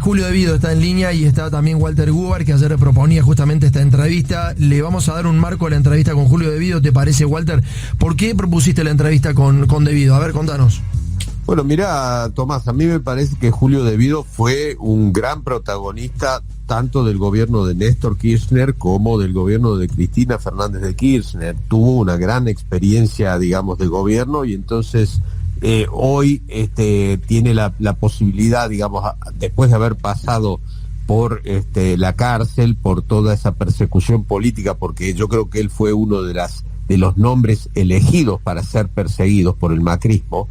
Julio De Vido está en línea y está también Walter Gubar, que ayer proponía justamente esta entrevista. Le vamos a dar un marco a la entrevista con Julio De Vido, ¿te parece, Walter? ¿Por qué propusiste la entrevista con De Vido? A ver, contanos. Bueno, mira, Tomás, a mí me parece que Julio De Vido fue un gran protagonista tanto del gobierno de Néstor Kirchner como del gobierno de Cristina Fernández de Kirchner. Tuvo una gran experiencia, digamos, de gobierno y entonces hoy tiene la posibilidad, digamos, después de haber pasado por la cárcel, por toda esa persecución política, porque yo creo que él fue uno de los nombres elegidos para ser perseguidos por el macrismo.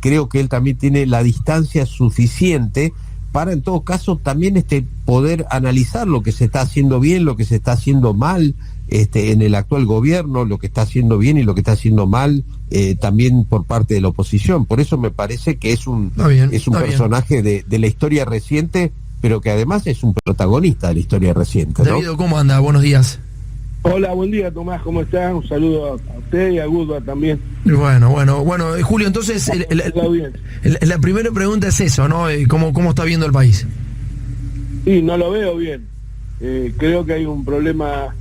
Creo que él también tiene la distancia suficiente para, en todo caso, también poder analizar lo que se está haciendo bien, lo que se está haciendo mal en el actual gobierno, lo que está haciendo bien y lo que está haciendo mal también por parte de la oposición. Por eso me parece que es un personaje de la historia reciente, pero que además es un protagonista de la historia reciente, ¿no? David, ¿cómo anda? Buenos días. Hola, buen día, Tomás, ¿cómo estás? Un saludo a usted y a Gudva también. Bueno, Julio, entonces la primera pregunta es eso, ¿no? ¿Cómo está viendo el país? Sí, no lo veo bien. Creo que hay un problema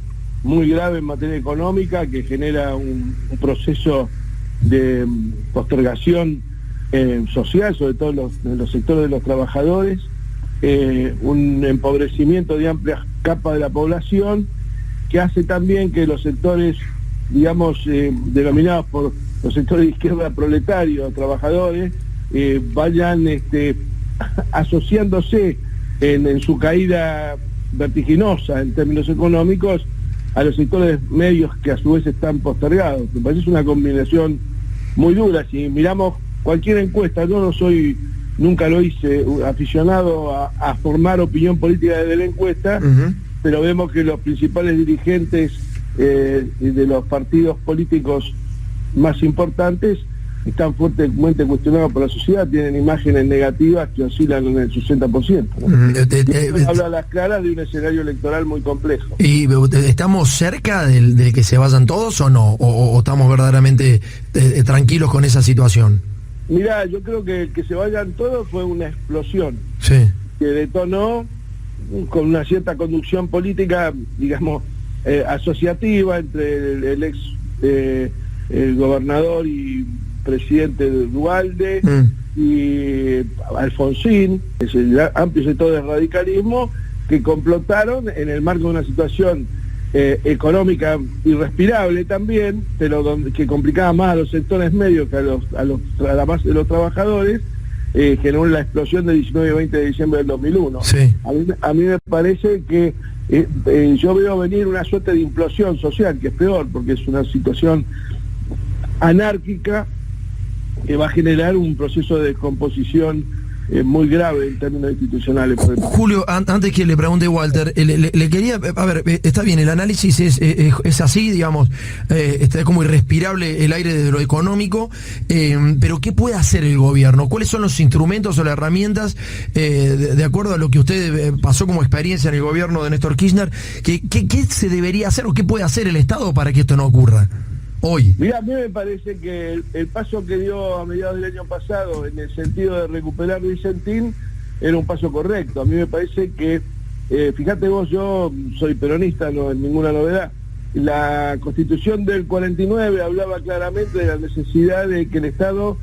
muy grave en materia económica que genera un proceso de postergación social, sobre todo en los sectores de los trabajadores, un empobrecimiento de amplias capas de la población, que hace también que los sectores, digamos, denominados por los sectores de izquierda proletarios, trabajadores, vayan asociándose en su caída vertiginosa en términos económicos a los sectores medios que a su vez están postergados. Me parece una combinación muy dura. Si miramos cualquier encuesta, yo no soy, nunca lo hice, aficionado a formar opinión política desde la encuesta, pero vemos que los principales dirigentes de los partidos políticos más importantes están fuertemente cuestionados por la sociedad, tienen imágenes negativas que oscilan en el 60%. Habla a las claras de un escenario electoral muy complejo. ¿Y estamos cerca de que se vayan todos o no? ¿O estamos verdaderamente tranquilos con esa situación? Mirá, yo creo que el que se vayan todos fue una explosión que detonó con una cierta conducción política, digamos, asociativa entre el ex el gobernador y presidente de Duhalde y Alfonsín, es el amplio sector del radicalismo, que complotaron en el marco de una situación económica irrespirable también, pero que complicaba más a los sectores medios que a la base de los trabajadores. Generó la explosión del 19 y 20 de diciembre del 2001. Sí. A mí me parece que yo veo venir una suerte de implosión social, que es peor, porque es una situación anárquica que va a generar un proceso de descomposición muy grave en términos institucionales. Julio, antes que le pregunte Walter, le quería, a ver, está bien, el análisis es así, digamos, está como irrespirable el aire desde lo económico, pero ¿qué puede hacer el gobierno? ¿Cuáles son los instrumentos o las herramientas, de acuerdo a lo que usted pasó como experiencia en el gobierno de Néstor Kirchner, qué se debería hacer o qué puede hacer el Estado para que esto no ocurra hoy? Mira, a mí me parece que el paso que dio a mediados del año pasado en el sentido de recuperar Vicentín era un paso correcto. A mí me parece que, fíjate vos, yo soy peronista, no es ninguna novedad. La Constitución del 49 hablaba claramente de la necesidad de que el Estado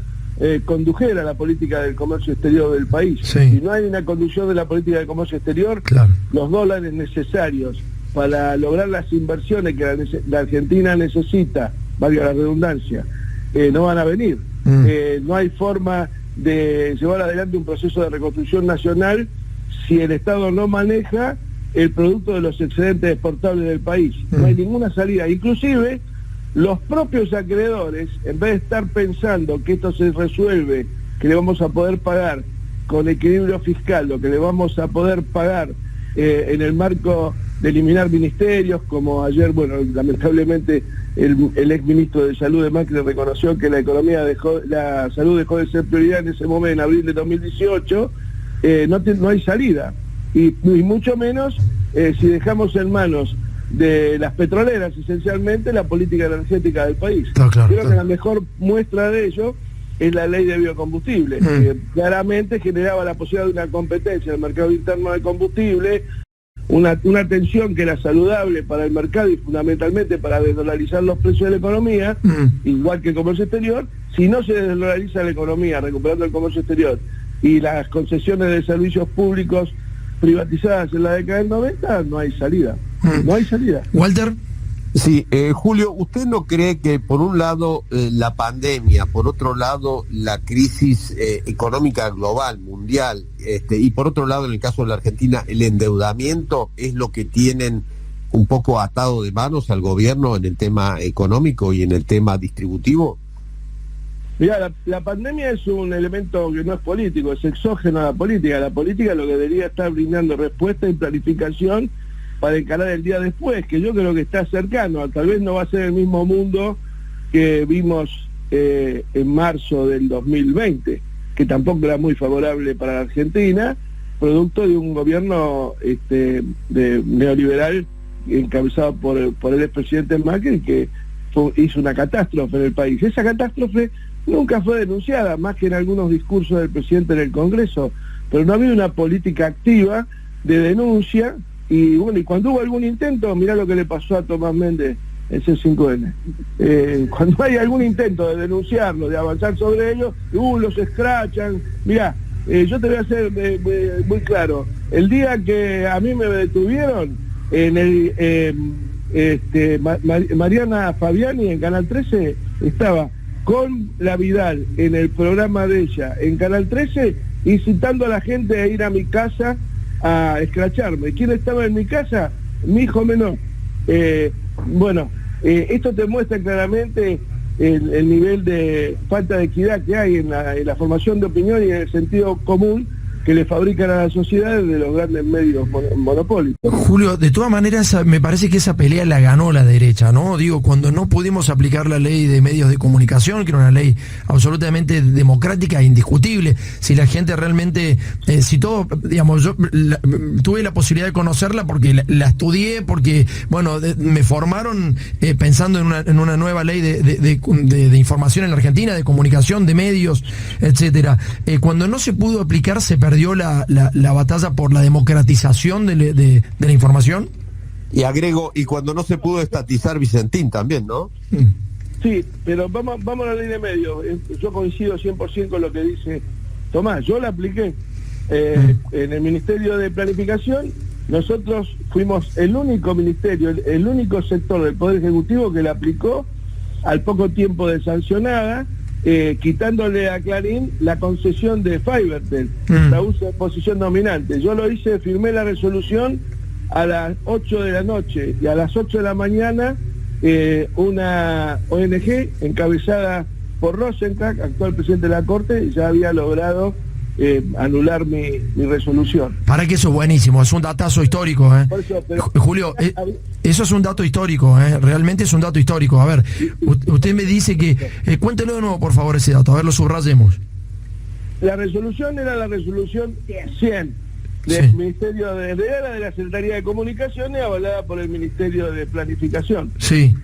condujera la política del comercio exterior del país. Sí. Si no hay una conducción de la política del comercio exterior, los dólares necesarios para lograr las inversiones que la Argentina necesita, valga la redundancia, no van a venir. No hay forma de llevar adelante un proceso de reconstrucción nacional si el Estado no maneja el producto de los excedentes exportables del país. No hay ninguna salida. Inclusive, los propios acreedores, en vez de estar pensando que esto se resuelve, que le vamos a poder pagar con equilibrio fiscal, lo que le vamos a poder pagar en el marco de eliminar ministerios, como ayer, bueno, lamentablemente el ex ministro de Salud de Macri reconoció que la salud dejó de ser prioridad en ese momento, en abril de 2018, no hay salida, y mucho menos si dejamos en manos de las petroleras, esencialmente, la política energética del país. Creo que la mejor muestra de ello es la ley de biocombustibles, que claramente generaba la posibilidad de una competencia en el mercado interno de combustible, una tensión que era saludable para el mercado y fundamentalmente para desdolarizar los precios de la economía, igual que el comercio exterior. Si no se desdolariza la economía, recuperando el comercio exterior, y las concesiones de servicios públicos privatizadas en la década del 90, no hay salida. No hay salida. Walter. Sí, Julio, ¿usted no cree que por un lado la pandemia, por otro lado la crisis económica global, mundial, y por otro lado en el caso de la Argentina el endeudamiento es lo que tienen un poco atado de manos al gobierno en el tema económico y en el tema distributivo? Mirá, la pandemia es un elemento que no es político, es exógeno a la política. La política lo que debería estar brindando respuesta y planificación para encarar el día después, que yo creo que está cercano. Tal vez no va a ser el mismo mundo que vimos en marzo del 2020, que tampoco era muy favorable para la Argentina, producto de un gobierno neoliberal encabezado por el expresidente Macri, que hizo una catástrofe en el país. Esa catástrofe nunca fue denunciada, más que en algunos discursos del presidente en el Congreso, pero no había una política activa de denuncia. Y bueno, y cuando hubo algún intento, mirá lo que le pasó a Tomás Méndez en C5N. Cuando hay algún intento de denunciarlo, de avanzar sobre ello, los escrachan. Mirá, yo te voy a hacer muy claro. El día que a mí me detuvieron, Mariana Fabiani en Canal 13 estaba con la Vidal en el programa de ella en Canal 13, incitando a la gente a ir a mi casa a escracharme. ¿Quién estaba en mi casa? Mi hijo menor. Esto te muestra claramente el nivel de falta de equidad que hay en la formación de opinión y en el sentido común que le fabrican a la sociedad de los grandes medios monopólicos. Julio, de todas maneras, me parece que esa pelea la ganó la derecha, ¿no? Digo, cuando no pudimos aplicar la ley de medios de comunicación, que era una ley absolutamente democrática e indiscutible, si la gente realmente, si todo, digamos, yo tuve la posibilidad de conocerla porque la estudié, porque, bueno, me formaron pensando en una nueva ley de información en la Argentina, de comunicación, de medios, etcétera. Cuando no se pudo aplicar, se perdió la batalla por la democratización de la información. Y agrego, y cuando no se pudo estatizar Vicentín también, ¿no? Sí, pero vamos a la ley de medios. Yo coincido 100% con lo que dice Tomás. Yo la apliqué en el Ministerio de Planificación. Nosotros fuimos el único ministerio, el único sector del Poder Ejecutivo que la aplicó al poco tiempo de sancionada, quitándole a Clarín la concesión de Fibertel, la uso de posición dominante. Yo lo hice, firmé la resolución a las 8 de la noche y a las 8 de la mañana una ONG encabezada por Rosenkrantz, actual presidente de la Corte, ya había logrado anular mi resolución. Para que eso es buenísimo, es un datazo histórico, ¿eh? Eso, Julio, eso es un dato histórico, realmente es un dato histórico. A ver, usted me dice que, cuéntelo de nuevo por favor ese dato, a ver, lo subrayemos. La resolución era la resolución 100 del Ministerio de la Secretaría de Comunicaciones, avalada por el Ministerio de Planificación. Sí.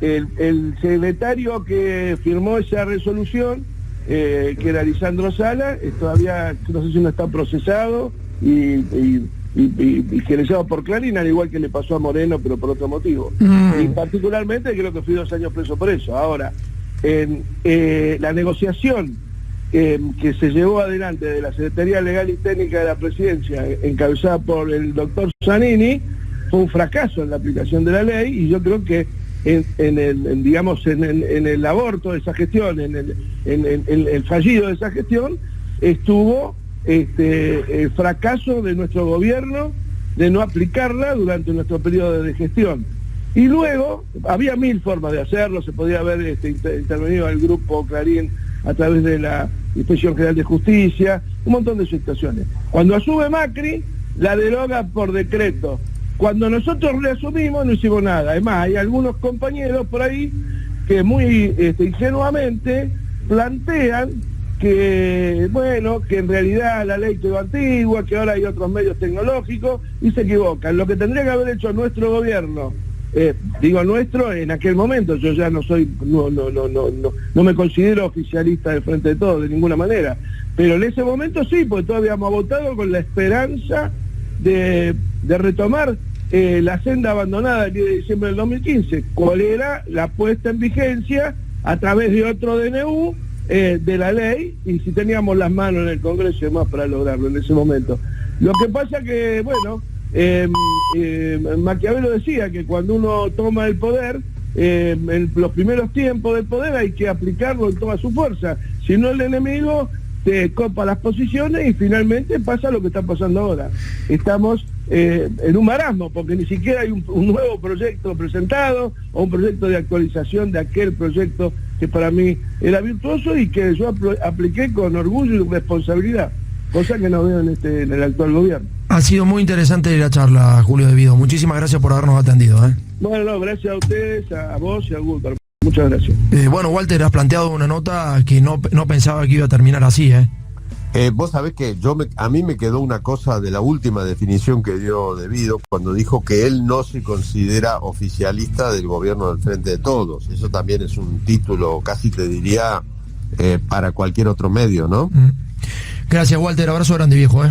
El secretario que firmó esa resolución, que era Lisandro Sala, todavía no sé si no está procesado y querellado por Clarín, al igual que le pasó a Moreno, pero por otro motivo. Y particularmente creo que fui 2 años preso por eso. Ahora, la negociación que se llevó adelante de la Secretaría Legal y Técnica de la Presidencia, encabezada por el doctor Zanini, fue un fracaso en la aplicación de la ley, y yo creo que en el aborto de esa gestión, en el fallido de esa gestión, estuvo el fracaso de nuestro gobierno de no aplicarla durante nuestro periodo de gestión. Y luego, había 1000 formas de hacerlo, se podía haber intervenido el grupo Clarín a través de la Inspección General de Justicia, un montón de situaciones. Cuando asume Macri, la deroga por decreto. Cuando nosotros reasumimos no hicimos nada. Además, hay algunos compañeros por ahí que muy ingenuamente plantean que, bueno, que en realidad la ley quedó antigua, que ahora hay otros medios tecnológicos, y se equivocan. Lo que tendría que haber hecho nuestro gobierno digo nuestro en aquel momento. Yo ya no soy, no me considero oficialista del Frente de Todos de ninguna manera, pero en ese momento sí, porque todos habíamos votado con la esperanza de retomar la senda abandonada el 10 de diciembre del 2015, cuál era la puesta en vigencia a través de otro DNU de la ley, y si teníamos las manos en el Congreso y demás para lograrlo en ese momento. Lo que pasa que, bueno, Maquiavelo decía que cuando uno toma el poder, en los primeros tiempos del poder hay que aplicarlo en toda su fuerza, si no el enemigo te copa las posiciones y finalmente pasa lo que está pasando ahora. Estamos en un marasmo, porque ni siquiera hay un nuevo proyecto presentado o un proyecto de actualización de aquel proyecto que para mí era virtuoso y que yo apliqué con orgullo y responsabilidad, cosa que no veo en el actual gobierno. Ha sido muy interesante la charla, Julio De Vido. Muchísimas gracias por habernos atendido. Bueno, no, gracias a ustedes, a vos y a Guto. Muchas gracias. Bueno, Walter, has planteado una nota que no pensaba que iba a terminar así, Vos sabés que a mí me quedó una cosa de la última definición que dio De Vido cuando dijo que él no se considera oficialista del gobierno del Frente de Todos. Eso también es un título, casi te diría, para cualquier otro medio, ¿no? Gracias, Walter. Abrazo grande, viejo.